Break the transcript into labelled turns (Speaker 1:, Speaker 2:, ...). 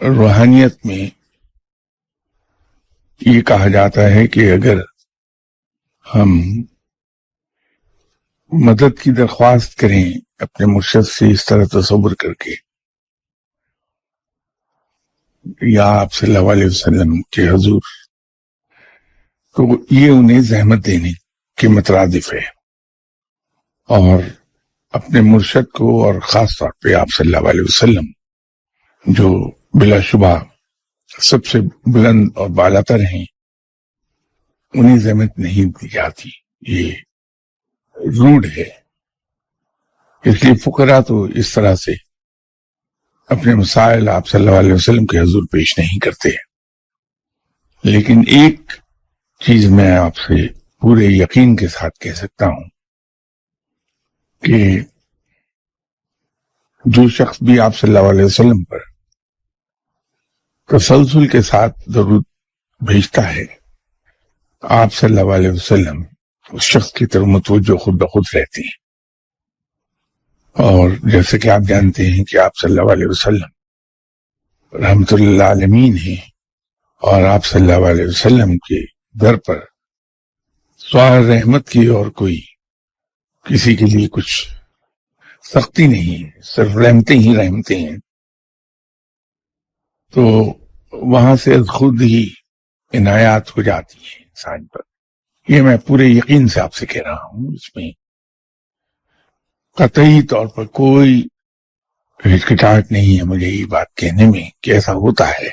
Speaker 1: روحانیت میں یہ کہا جاتا ہے کہ اگر ہم مدد کی درخواست کریں اپنے مرشد سے اس طرح تصور کر کے یا آپ صلی اللہ علیہ وسلم کے حضور، تو یہ انہیں زحمت دینے کے مترادف ہے، اور اپنے مرشد کو اور خاص طور پہ آپ صلی اللہ علیہ وسلم جو بلا شبہ سب سے بلند اور بالاتر ہیں، انہیں زحمت نہیں دی جاتی، یہ روڈ ہے۔ اس لیے فقراء تو اس طرح سے اپنے مسائل آپ صلی اللہ علیہ وسلم کے حضور پیش نہیں کرتے۔ لیکن ایک چیز میں آپ سے پورے یقین کے ساتھ کہہ سکتا ہوں کہ جو شخص بھی آپ صلی اللہ علیہ وسلم پر تسلسل کے ساتھ درود بھیجتا ہے، آپ صلی اللہ علیہ وسلم اس شخص کی طرف متوجہ خود بخود رہتے ہیں۔ اور جیسے کہ آپ جانتے ہیں کہ آپ صلی اللہ علیہ وسلم رحمت اللہ عالمین ہیں، اور آپ صلی اللہ علیہ وسلم کے در پر سوال رحمت کی اور کوئی کسی کے لیے کچھ سختی نہیں، صرف رحمتیں ہی رحمتیں ہیں۔ تو وہاں سے خود ہی عنایات ہو جاتی ہیں انسان پر۔ یہ میں پورے یقین سے آپ سے کہہ رہا ہوں، اس میں قطعی طور پر کوئی ہچکچاہٹ نہیں ہے مجھے یہ بات کہنے میں کہ ایسا ہوتا ہے۔